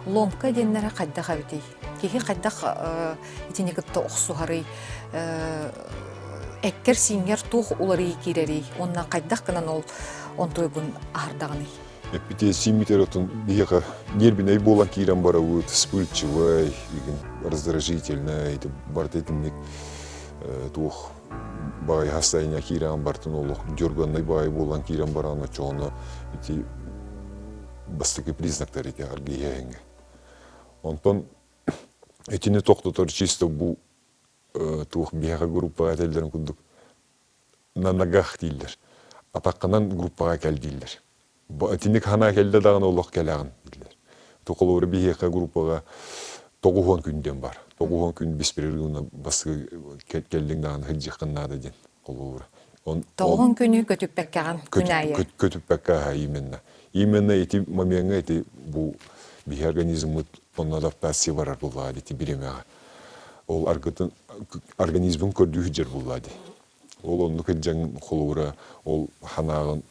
ломка деннере кайдах авти. Кихи кайдах итинекетте оксухары эккер сиңер тух улары кирери. Онна кайдах кынан ол онтойбун ардаганы. Эпите симитеротун бияка нербиней болан кирен бара вот вспыльчивый, раздражительный, это бартетинник тух бай хастайня кирен бартын олух дёрганный бай болан кирен бараны чоно эти бастыки признактар эти аргияңге. Онтон этини токтотор чисто бу тух бияка группага телдерин кудук на ногах дилдер. Атакканан группага келдилдер. Тинник хана келді дағын олық келағын. Тоқылуыры бейеқа группаға 9 күнден бар. 9 күн беспрерывно басы келдің дағын хыджиқын нады ден. 9 күні көтіп бәккаған күн айы. Көтіп бәккаға именно. Именно эти моменты, эти бұл бей организмы он адаптация барар бұлады, эти беремеға. Ол организмін көрді жер бұлады. Ол оны хыджан қолуыра, ол ханағын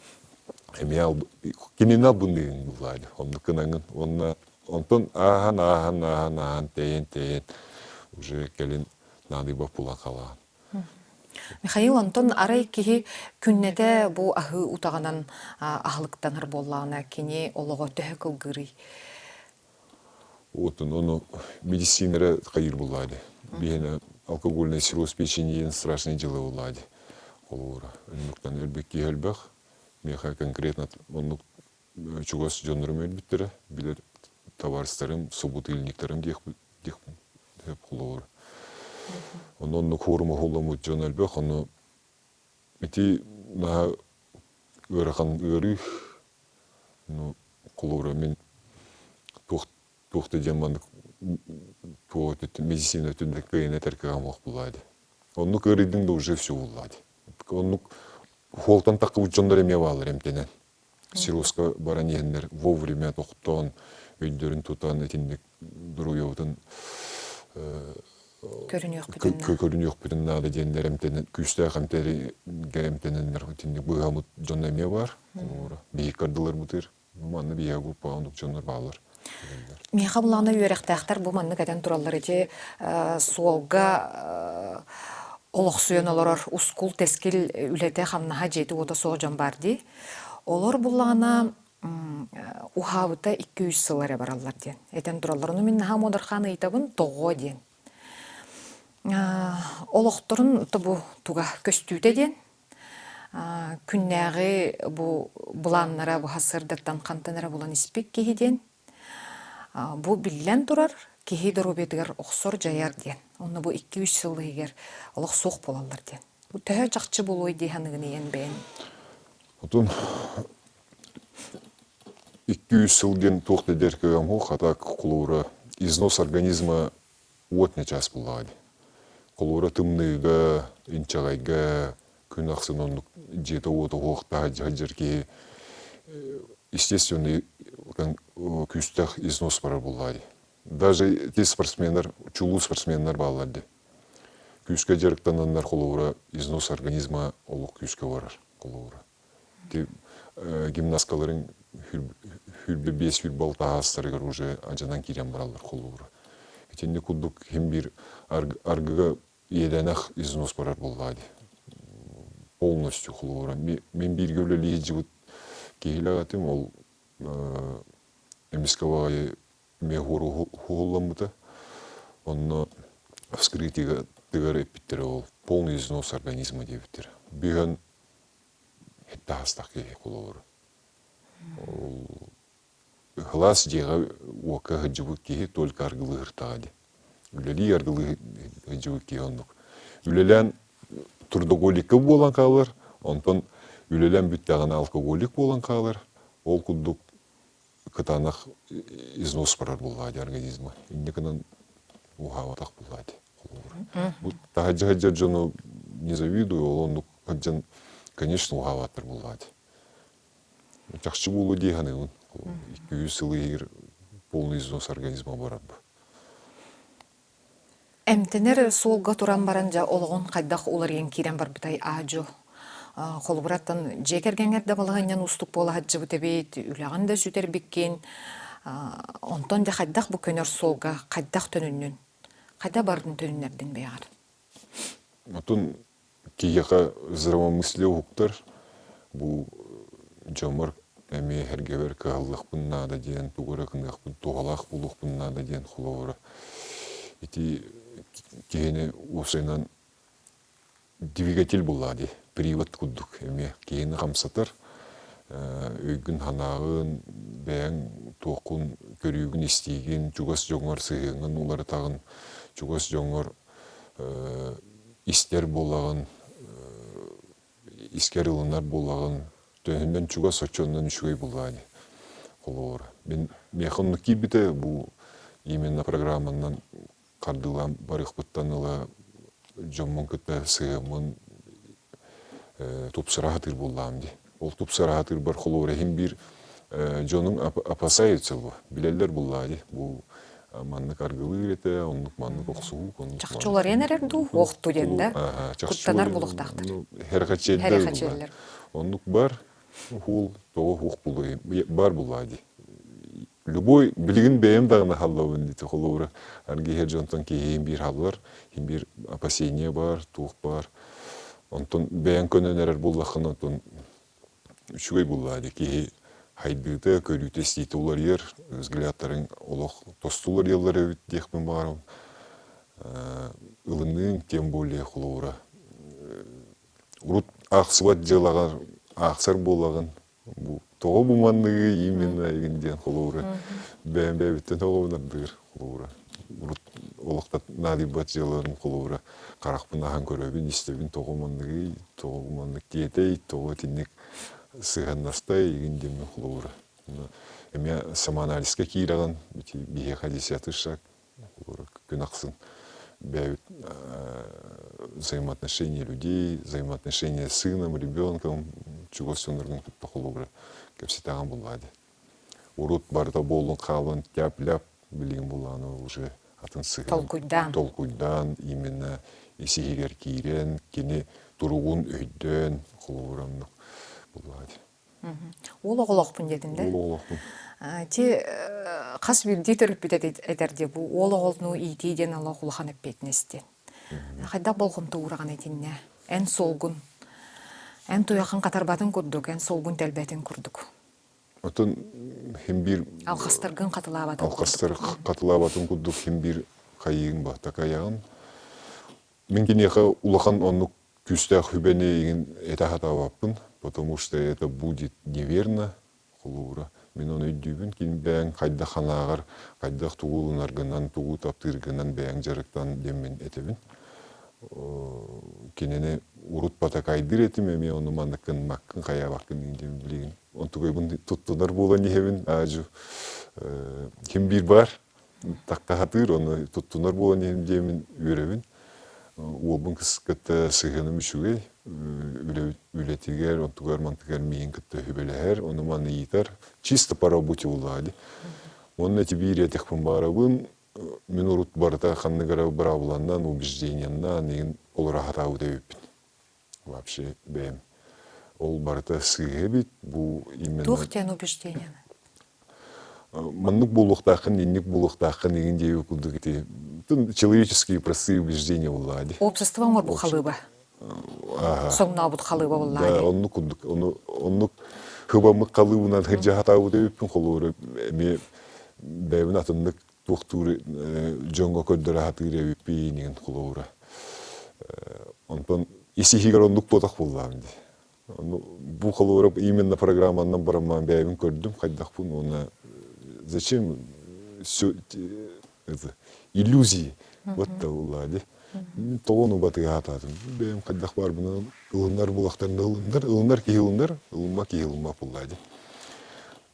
Эмиал кининал бундын булайды. Ондукынан онтон ахан тейен уже келин нады бапула кала. Михаил Антон арай кихи күннете бу ахы утаганан ахлыктаныр боллана кини олого төһө кылгырый. Отун ону медицинара кайыр булайды. Бена алкогольный цирроз печени страшный дело булайды. Олора. Ондуктан элбекки элбах Меха конкретно он чугас жонорум элбиттер, билер товарыстарым, субут илниктерим дек кулор. Онун хоруму холому жон элбек, ону ити на ырахан ырых, ну кулора мен тухты жаман туот медицина түндек кайына теркеган мок булады. Ону кырыдың да уже все булады. Ону Холтан такы учондар эме балыр эмтенен. Сирусқа баран ендер вовремя тоқтон, өйдерін тутан, этиндек дуруйовтан көрінеук бүтін нады дендер эмтенен, күстәк эмтененлер, этиндек бұғамыт жон эме бар, бейік кардылар бұтыр, манны бейі группа ондық жондар балыр. Меха бұлағына үйеректәқтар бұл манны кәден туралар ете суолға олық сүйен олар ұскул тескіл үлеті қамнаға жеті ота соғжан барды. Олар бұлағына ухабыта 200 сылары баралар ден. Этен туралар. Оны мен нағам одырқаны етабын тоғы ден. Олықтырын бұ туға көстүйді ден. Күннәғі бұланнара, бұ хасырдаттан қантанара бұлан іспек кейі ден. Бұ біллән тұрар. Кихи дөрөбетигер оксор жаяр ден. Оны бу 200 сылы егер олық соқ болалар ден. Бу төһө чакчы болуй дегенигин ен бен. Отун 200 сылден тоқты деркегем хох, атак кулура износ организма отне час булады. Кулура тымныга, инчагайга, күн аксын ондук жете ото хохта жажырки естественный күстах износ бар булады. Даже те спортсмендар, чулу спортсмендар балларды. Күскө жарыктанандар колура износ организма олук күскө барар колура. Те гимнасткаларын хүлбе 5 хүлбал тагастарыгар уже ажанан кирен баралар колура. Этенде кудук хем бир аргыга еденах износ барар буллады. Полностью колура. Мен бир гөлө жигит кейлагатым ол эмискавага мегору холламыта, он вскрытие тыгары питтер ол полный износ организма дебиттер. Биган хеттастак колор. Глаз дега ока хаджибуки только аргылы гыртади. Үлели аргылы хаджибуки ондук. Үлелен трудоголик болан калар, онтон үлелен бүттаган алкоголик болан калар, ол кудук кытанах износ барар булады организма. Иннеканан ухава так булады. Бу таджаджа жону не завидую, он хаджан, конечно, ухаватыр булады. Жакшы болу деганы он 200 сылы полный износ организма барар. Эмтенер солга туран баранжа олгон кайдах олар ен кирен бар битай ажо. Холбураттан жекергенгерде балаганнан устук бола хаджы бутебейт, үляган да сүтер биккен. Онтон да хайдах бу көнөр солга хайдах төнүннүн. Хайда бардын төнүннердин беяр. Отун кияка здравомыслие уктар бу жомар эми хергебер каллык буннада диен тугура кындак бу тугалак булук буннада диен хуловра. Ити кийини усайнан двигатель буллади, привод куддук эми кийини камсатар өйгүн ханагын бэң туокун көрүүгүн истейгин жугас жоңор сыгыңын улары тагын жугас жоңор истер болагын искер ылынар болагын төнүндөн чугас очоннон үшүгөй буллади холоор мен механны кибите бу именно программанан кардылам барыкпыттаныла жоммон көтө сыгымын тупсыраатыр буллам ди. Ол тупсыраатыр бар холоор хим бир жонун опасаются бу. Билелер буллади. Бу маннык аргылы эте, оннук маннык оксуук, оннук. Чакчолар энерер ду окту ден да. Куттанар булуктактыр. Херхачелдер. Оннук бар, хул того ук булуй. Бар буллади. Любой билигин бэм дагына халлабын дите холоор арги хер жонтон кийин бир халлар, хим бир опасение бар, тук бар. Онтон бэм көнөнерер буллахын онтон үшүгөй буллади ки хайдыты көрүүтө стейт улар ер взглядтарын олох тостулар еллары дехпен барым ылынын тем более холора урут аксыбат жылаган аксар болаган бу того буманныгы именно игинден холора бэбиттен тогонадыр холора урут олохта надибат жыларын холора каракпынахан көрөбүн истебин тогоманныгы тогоманнык диетей того тинник сыганнастай игинден холора эме самоанализге кийраган бие хадисяты шаг күн аксын бэбит взаимоотношения людей, взаимоотношения с сыном, ребенком, чего сөнөргөн кытта холора кепситаган буллади. Урут барда болун калын тяп-ляп билген буланы уже атын сыган. Толкуйдан именно исигер кийрен, кини туругун өйдөн холорамны буллади. Ол оголокпун дедин да? Ол оголокпун. Ти кас бир дитөрүп битет этерди бу ол оголну итиден Аллах улахан эппетнести. Хайда болгон туураган этинне. Эн солгун. Эн туякын катарбатын курдук, эн солгун телбетин курдук. Отон хим бир Алкастыргын катылабатын курдук. Алкастыр катылабатын курдук хим бир кайыгын ба такаягын. Мен кинеха улахан онну күстах хүбени еген этахатабаппын, потому что это будет неверно холура. Мен оны өйдүүбүн кин бәң кайда ханагар, кайда тугулунаргынан, тугу таптыргынан бәң жарыктан деммен этебин. Кинене урут патакайдыр этим эме оны мандыкын маккын каябаккын индем билген. Онтугай бун туттунар болан ехебин ажу ким бир бар тактахатыр оны туттунар болан ехем үйребин. Уолбун кыскытта сыгыным үшүгей үлетигер, онтугар мантыгар миин кытта хүбелехер, оны маны йитар чисто по работе улади. Онна тибир этихпын барабын мен урут барда ханныгара барабыланнан убежденияннан еген ол рахатабы дебиппин. Вообще бэм. Ол барда сыгебит, бу именно... Тухтен убежденияны. Маннык булуктакын, инник булуктакын еген деби кудыгыты. Человеческие простые убеждения улади. Общество оңор бу халыба. Соңна бут халыба улади. Да, онну кудык. Онну хыбамык халыбынан хыржахатабы дебиппин холоры. Эме бэбин атыннык туктуры жоңго көддөрө хатыр эбиппин еген холора. Онтон исихигер оннук ботак буллам ди. Бу холора именно программанан бараман бэбин көрдүм, кайдакпын оны зачем все это иллюзии вот то улади. Тогону батыга атадым. Бэм кайдак бар буна ылындар булактарында ылындар ки ылындар, ылынма ки ылынма улади.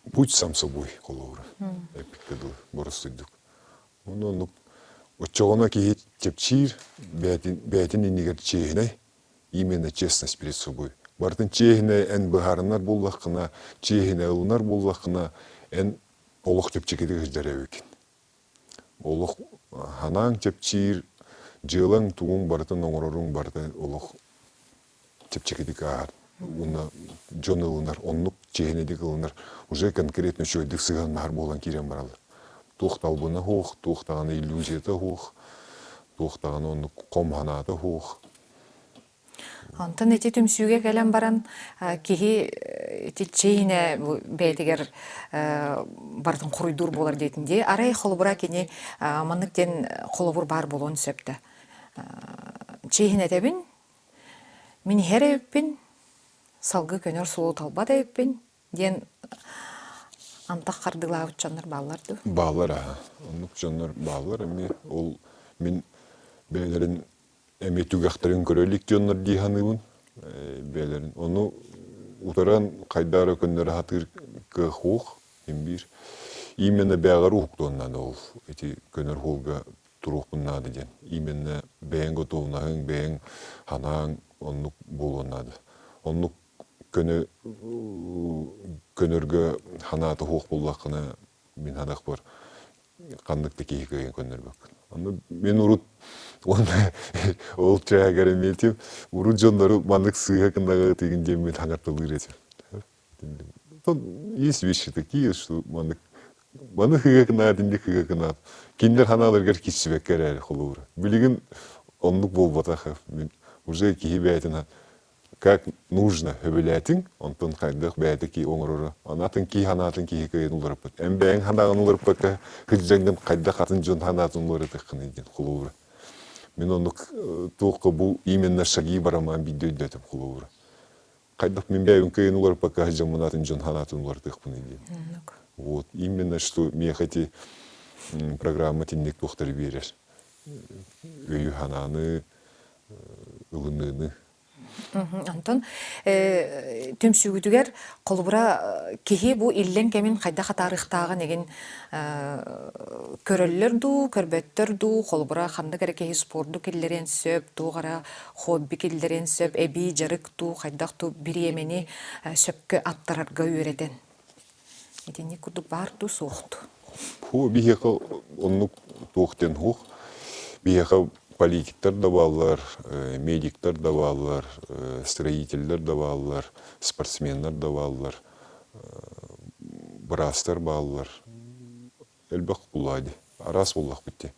Будь сам собой холора. Эпикеду боростойдук. Onu очогона ки чепчир бетин инигер чехне именно честность перед собой. Бартын чехне эн бахарнар буллакына, чехне улунар буллакына эн олох чепчекеди гыждарабекен. Олох ханан чепчир жылың тугун бартын оңорорун барты олох чепчекеди каар. Уна жонылынар оннук чехинеди кылыныр уже конкретно чойдык сыган мар болан кирен баралы. Туохталбына хуох, туохтаганы иллюзията хуох, туохтаганы онну комханата хуох. Онтон эти түмсүүгө келен баран кихи чейине бәйтигер бардын куруйдур болар дейтинде арай холбура кини манныктен холбур бар болон сөптө. Чейине тебин мен хереппин салгы көнөр сулуу талба деппин ден антак кардылаабыт жоннор балларды. Bağlar ha. Onluk canlar bağlar ama ol min beylerin emetügahtарын körölük canlar dihanıbın. Beylerin onu utaran kaydara könleri hatır kıhuk bir imene beğer hukuktu ondan ol. Eti köner hulga turuk bunnadı den. İmene beğen gotovnağın beğen hanağın onluk bol onnadı. Onluk könörgө hanatı huk bullakına min hanak var. Kanlıkta ki hikayen könör bak. Ama men urut onda ol çaya geremetim. Urut jonları manlık sığ hakkında tegen dem mit hangartılır etim. Ton есть вещи такие, что манlık bana hıgakına dindi hıgakına. Kinder hanalar ger kişibek kerer hulur. Bilgin onluk bol bataka. Уже кихибетина как нужно хөбөләтин, онтон кайдык бәдеки оңрору. Анатын ки ханатын ки хикаен улырып. Эм бәң ханагын улырып бака, кыжжанган кайда хатын жон ханатын улырып тыккын иден кулур. Мен оны туқы бу именно шаги бараман бидөйдөтөм кулур. Кайдык мен бәң кыен улырып бака жаманатын жон ханатын улырып тыккын иден. Вот именно что мне хоть программа тинник доктор берер. Өйү хананы ылыныны. Антон түмсүгүдүгер колбура кихи бу иллен кемин кайда тарыхтагы неген көрөллөр ду, көрбөттөр ду, колбура ханды керек кихи спорду киллерен сөп, тугара хобби киллерен сөп, эби жарык ду, кайдак ду бир эмени сөпкө аттарарга үйрөтен. Этени курдук бар ду суухту. Ху бихека оннук туохтен хух. Бихека политиктер да баллар, медиктер да баллар, строительдер да баллар, спортсменнер да баллар, брастер баллар. Элбек булади. Арас буллах битти.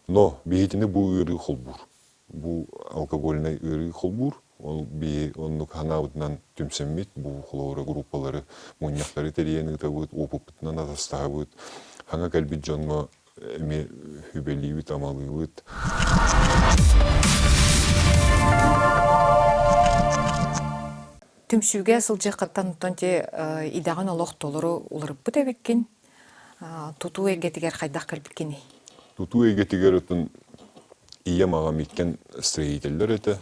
Но бихетине бу ыры холбур. Бу алкогольный ыры холбур. Ол би оннук ханабытынан түмсеммит бу хлора группалары моньяктары терияны табыт, опытынан атастабыт. Ханга калбит жонго эме хүбелибит амалыбыт. Түмсүүгө сылжаккаттан тонте идаган олох толору улырып беккен. Туту эгетигер кайдак калбиккени. Туту эгетигер отун ия мага миткен строительдер эте.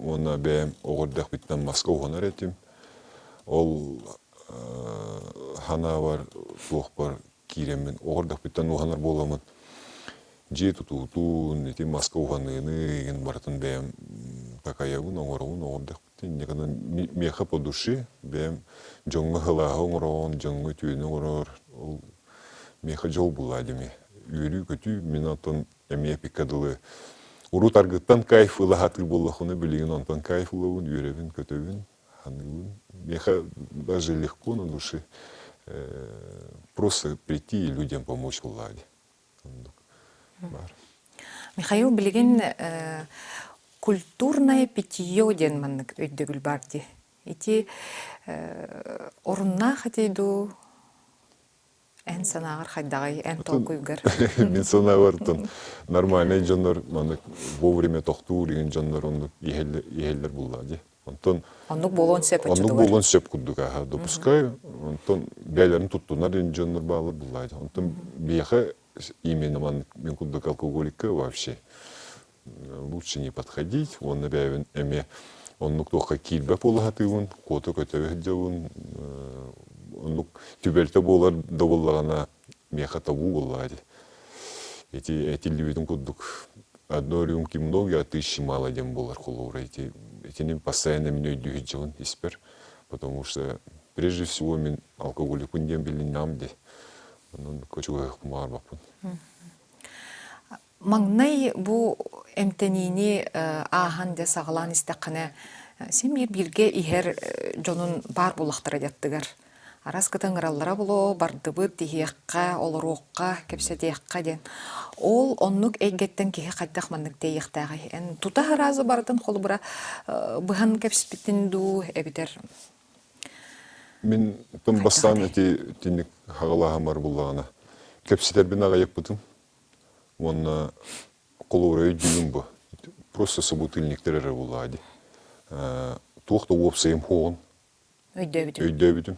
Ona ben oğurdak bitten Moskva honar etim. Ol hana var, tuğ var, kiremin. Oğurdak bitten oğanar bolamın. Je tutun, eti Moskva honarını, egen baratan ben takayavun, oğurdak bitten. Nekana meha po duši, ben jonga hılağı oğuran, jonga tüyünü oğurar. Ol meha jol buladimi. Yürü kötü, minaton emeye pikadılı. Урут аргыттан кайф ыла хатыр боллахуны билигин онтан кайф улавын, юревин, көтөвин, ханылын. Меха даже легко на душе просто прийти и людям помочь в ладе. Михаил билигин культурное питье ден маннык өйдөгүл барди. Ити орунна хатейду en sanağır хайдагай, en толкуйгар. Мен санағыртын нормальный жондар, вовремя тоқту деген жондар онлық ехелдер буллади. Онлық болон сөп өчүдүгөр. Онлық болон сөп күрдүк, допускай. Онтон бәйлерін туттунар деген жондар бағылыр буллади. Онтон бияха именно мен күрдүк алкоголикка вообще лучше не подходить. Он бәйвен эме онлық тоққа килбе болғатыгын, коты көтөбе онлук түбелте болар доволлагана меха табу боллади. Эти либидин кудук одной рюмки много, а 1000 мало дем болар холура. Эти не постоянно меня дюжин испер, потому что прежде всего мен алкоголик ундем билин намде. Он кочуга хмар бапун. Маңнай бу эмтенини ахан де сагалан истакана сен бирге ихер жонун бар булактыра жаттыгар. Арас кытыңыраллара було бардыбыт диһиэхха, олоруокка, кепсетиэхха ден. Ол оннук эйгеттен киһи хайдах маннык дейихтаагы. Эн тута харазы бардын холбура быхан кепспитин ду эбитер. Мен тон бастан эти тинник хагалаһамар буллагана. Кепситер бин агаяк бутым. Онна колура өйдүгүн бу. Просто собутыльниктер буллади. Туохта уопсайым хоон. Өйдөбүтүм.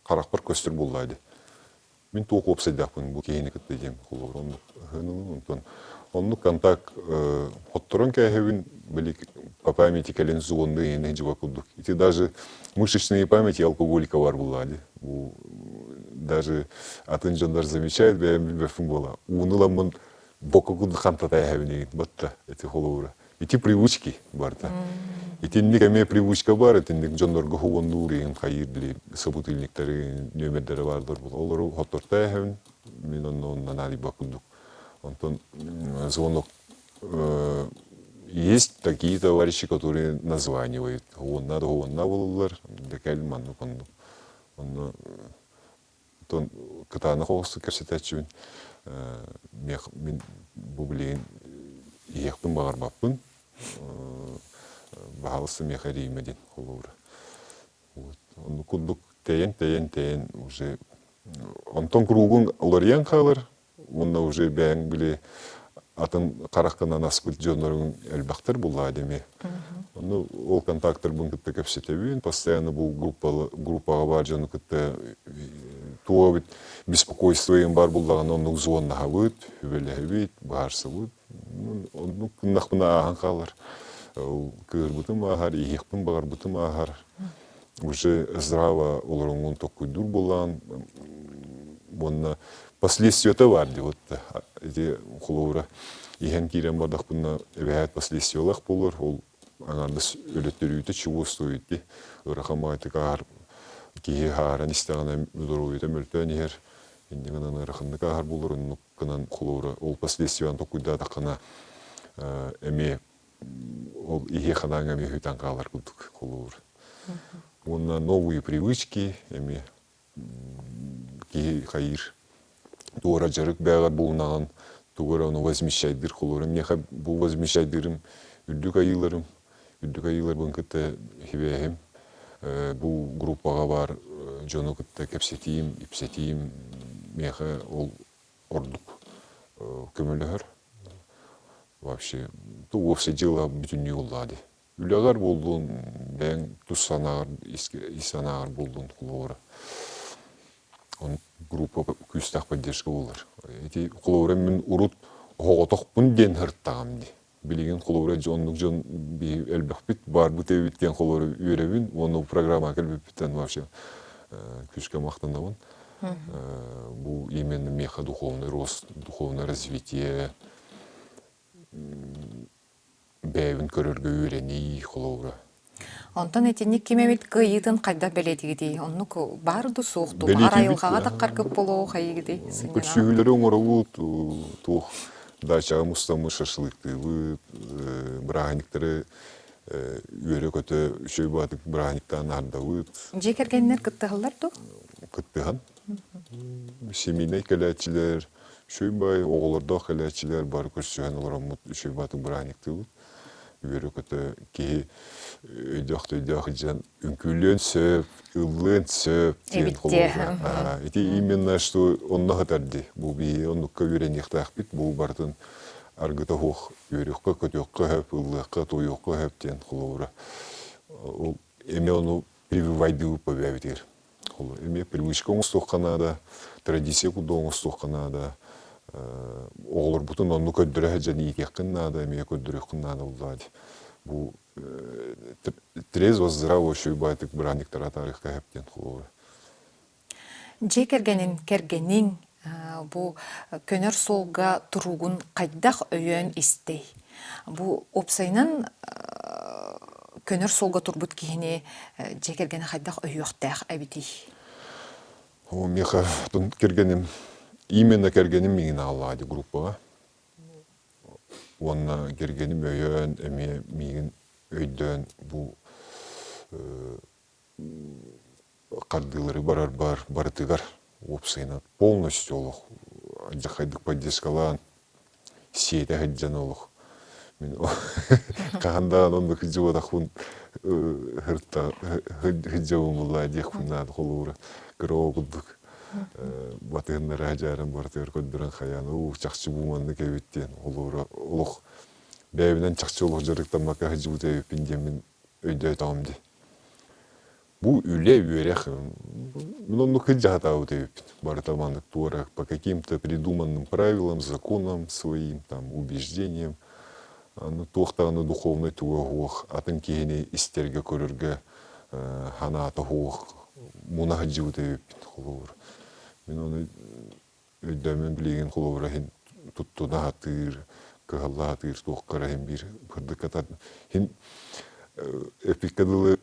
Каракпар көстөр буллади. Мен туох уопсайдакпын бу кейини кытты дем колура. Онну контакт хотторон кайхевин билик по памяти кален зуонды эне жибакудук. Ити даже мышечные памяти алкоголика бар буллади. Даже атын жандар замечает, бэфин была. Уныламын бокагуд хантатай хавини батта эти холура. Ити привычки барта. Ити никеме привычка бар, эти ник жандарга хуондури, хайырдли, собутыльниктери, нөмердери бардыр бул. Олору хоттортай хавин, мен онна нади бакудук. Антон звонок. Есть такие товарищи, которые названивают. Он надо буллар, декаль манну конду. Он когда на холсты керсетачун, мен бублин ехпын багар баппын. Бахалсы мехари медин холура. Вот. Он кудук тейен уже. Антон кругун лорьян халар. Он уже бәң биле атын каракканан аспыт жонорун элбактар булла деме. Ну ол контакттар бун кытта кепсетебин, постоянно бул группага бар жону кытта туабит беспокойство им бар буллаган онун зуонна хабыт, хүбелебит, барсыбыт. Ну кыннахмына ахан калар. Кырбытым ахар, ихпын багар бытым ахар. Уже здраво олоруңун токуйдур булган. Бонна последствия-то варди, вот эти холура. Иген кирен бардах бунна эбэхат последствиялах болар, ол аңардыс өлөттөрүйті чего стоит, ди. Ырахамайты каар, кихи хааран истагана мүдоруйты мөлтөн ехер. Индигынан ырахынды каар болар, оннуккынан холура. Ол последствиян токуйда тақана эме, ол ихе хадан эме хүйтан каалар күдік холура. Онна новые привычки, эме, кихи хайыр. Туора жарык бәгәр булнаган, туора оны возмещайдыр холорым. Неха бу возмещайдырым үддүк айыларым бун кытта хибәһем. Бу группага бар жону кытта кепсетиим, ипсетиим, меха ол ордук көмөлөһөр. Вообще, ту вовсе дела бүтүннү уллады. Үләгәр булдун, бәң туссанагар, исанагар булдун холора. Он группа күстах поддержка болар. Эти холора мен урут хоготокпун ден хырттагамди. Билеген холора жонлук жон би элбахбит бар бутэ биткен холора үйрөбүн, оны программа келбиптен вообще күшкө мактандабын. Бу именно меха духовный рост, духовное развитие. Бэвин көрөргө үйрени холора. Онтон этинник кимемит кыйытын кайда белетигидей. Оннук барды суохту. Арайылгага таққар көп болоо хайгидей. Күчүлөрү оңоробут, тух дачага мустамы шашлыкты, браганиктери үйөрө көтө үшөй батык брагниктан ардабыт. Жекергеннер кыттыгылар ду? Кыттыган. Семейный келечилер, үшөй бай оголордо келечилер бар көрсөген олоромут үшөй батык брагникты бут. Үйөрө көтө ки өйдөх жан үңкүлөн сөп, ыллын сөп деген холора. Эти именно что он нагатарди. Бу би оннукка үйренихтах бит, бу бартын аргыта хох үйрөккө көтөккө хөп, ыллыкка тоёкко хөп деген холора. Ол эме ону прививайды побявитер. Холора. Эме привычка оңстокканада, традиция куда оңстокканада, оголор бутун онну көддөрө жан икеккиннада, эме көддөрөккиннада уллады. Бу трезво здраво шуйбайтык браниктар атарыхка хептен холора. Же кергенин бу көнөр солга туругун кайдах өйөн истей. Бу опсайнан көнөр солга турбут кихини же кергени кайдах өйөктах абити. О меха тун кергеним именно кергеним мигин аллады группага. Онна кергеним өйөн эме мигин өйдөн бу кардылары барытыгар опсайнат полностью олох ажахайдык поддержкалаан сиэте хаджан олох мен кагандаан онду хыжыбадахун хырта хыжабын булла дехуннаад холуура гроогудук батыгыннары хажарын бартыгар көддөрөн хаян чакчы бууманны кебиттен холуура олох бэбинен чакчы олох жарыктамака хыжыбыта пиндемин өйдө таамди бу үле үерех мен онну хыжатау деп бартамандык туарак по каким-то придуманным правилам, законам своим, там, убеждениям. Аны туохтаганы духовный туох, атын киһини истерге көрөргө ханаата хуох муна хыжыбы деп холовор. Мен оны өйдөмөн билеген холовор хин туттуна хатыр, кыгалла хатыр туохкара хин бир кырдыкатат. Хин эпикадылы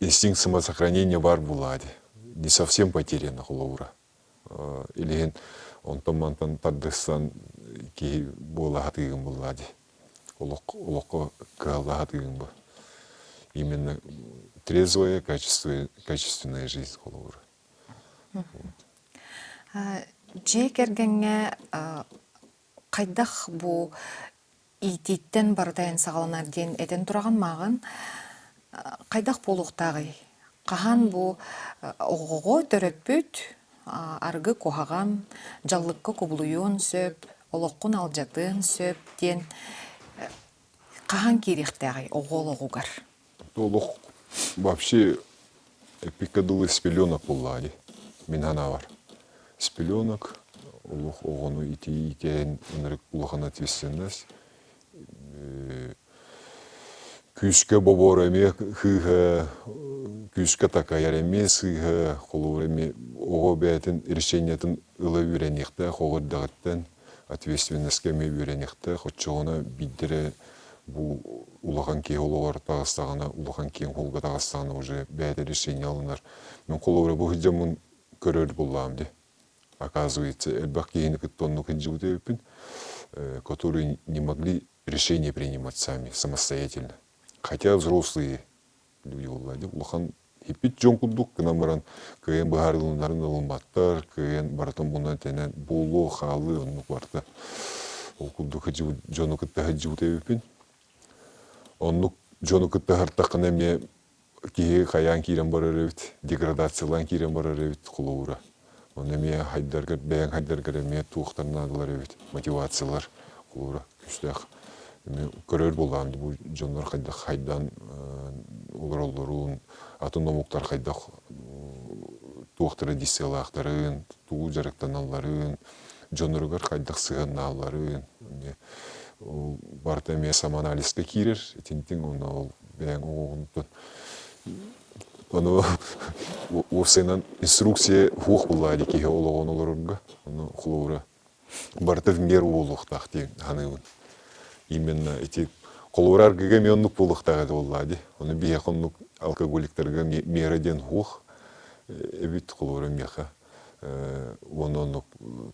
инстинкт самосохранения бар булади. Не совсем потеряна холовора. Или он там тардысан ки бола хатыгын булади. Олоко кыгалла хатыгын бу. Именно трезвая, качественная жизнь холовора. Же кергенге кайдах бу ититтен бардайын сагаланар ден этен тураган магын кайдах болуктагы кахан бу огого төрөппүт аргы кохаган жаллыкка кубулуюн сөп олоккун алжатын сөп ден кахан кирихтагы огологугар Олох вообще эпикадылы с пеленок булади. Минана бар. С пеленок олох огону итен унрык улахан ответственность. Күшке бобореме хыха күшке такаяр эмес хыха холуреме ого бетин решениятын ылы үйренекте хогырдагыттан ответственностьке ме үйренекте хоччогона биддире бу улахан ки олор тагыстагана улахан ки холга тагыстагана уже бете решение алынар. Мен холуре бу хыжамын көрөр булам ди. Оказывается, элбаккиини кыттонну кыжыбытыппин, которые не могли решения принимать сами, самостоятельно. Хотя взрослые люди владели, улахан хиппит жонкудук, кынамаран кыен бахарылынарын ылымбаттар, кыен баратан буна тенен болу, халы, оннук барта. Окудук хыжыбы, жону кытта хыжыбытыппин. Оннук жону кытта хартакын эме кие хаян кирен барарыбыт, деградациялан кирен барарыбыт кулуура. Он эме хайдаргар, бәян хайдаргар эме туухтарнадылар эбит, мотивациялар кулуура, күстәк. Көрөр болам бу жонлор кайда хайдан олоролорун атономуктар кайда туох традициялактарын туу жарыктаналарын жоноргор кайда сыганналарын барта эме самоанализге кирер тинтин оны бәян огонтон Оно осенан инструкция хух булади ки ологон олорга, оно хлора. Барта в меру олухтахти ханывын. Именно эти колорар гагамионнук болухтагы булади. Оно бияконнук алкоголиктерге мереден хух эбит хлора меха. Оно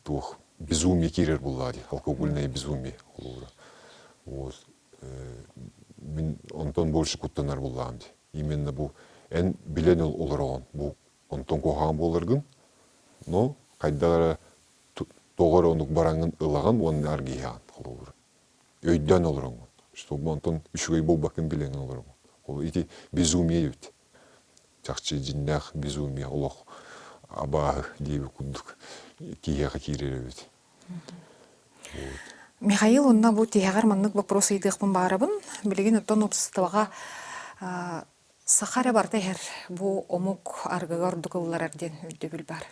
тух безумие кирер булади, алкогольное безумие хлора. Вот. Онтон больше куттанар булади. Именно бу en bilen olurağın bu onton koğan bolurgun no kaydalara doğru onuk barangın ılağın onun argihan olur öйдөн olurağın чтобы onton üçügey bol bakın bilen olurağın o iti безумие öt çakçı jinnah безумие олох абах deyip kunduk кияга кирер öt Михаил онна бу тиягар маннык вопросы идыгпын барыбын билеген оттон опсыстыбага Сахара барда хер бу омук аргагар дукулларарден өйдөбүл бар.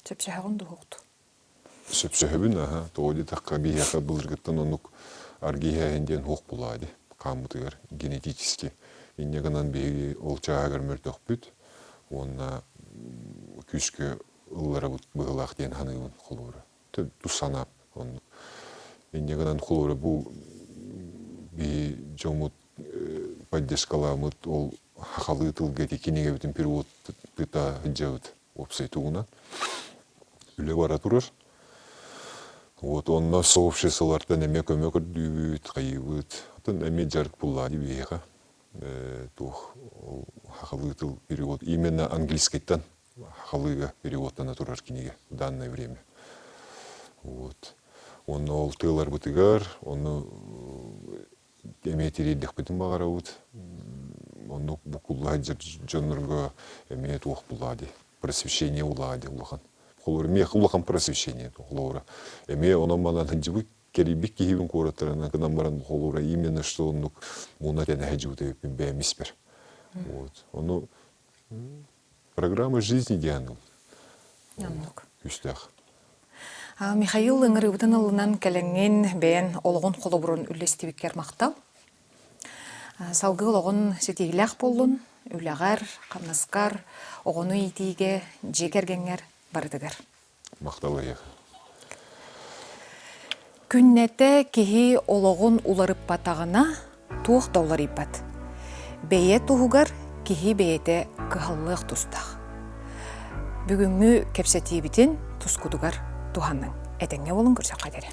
Сөпсөһөгөн духукту. Сөпсөһөбүн аха тоodi такка бияка былыргыттан онук аргия энден хук булади. Камытыгар генетически иннеганан беги олчаагар мөртөкпүт. Онна күскө ыллара быгылак ден ханыбын кулура. Тусанап он иннеганан кулура бу би жомут поддержкаламыт ол хахалы тылга текинеге бүтүн перевод тыта жабыт опсайтугуна үле бара турар. Вот онна сообществолардан эме көмөк үрдүбүт, кайыбыт. Атын эме жарык буллади бияга. тух хахалы тыл перевод. Именно английскайттан хахалыга переводтана турар кинеге в данное время. Вот. Он ол тылар бутыгар, он эметериддих битин багараут. Он букулладжер джоннурга эмет ух булади. Просвещение улади улахан. Холор мех улахан просвещение холора. Эме он манан ханжибы керибик кихибин куратарана канамбаран холора именно что он мунатена хаджуте бемиспер. Вот. Он программа жизни дианул. Үстах. Михаил ыңырыбытын ылынан кәләңген бәйін олығын қолыбырын үлестебеккер мақтал. Салғы олығын сетегіләқ болын, үләғар, қамнаскар, оғыны етейге жекергенер барыдығыр. Мақтал аяқ. Күннәті кеге олығын уларып батағына туық даулар иппат. Бәйе туғығар кеге бәйеті қығылық тұстақ. Бүгінгі кепсеті бітін тұскудығар туғанның. Әтеңе олың көрсек қадері.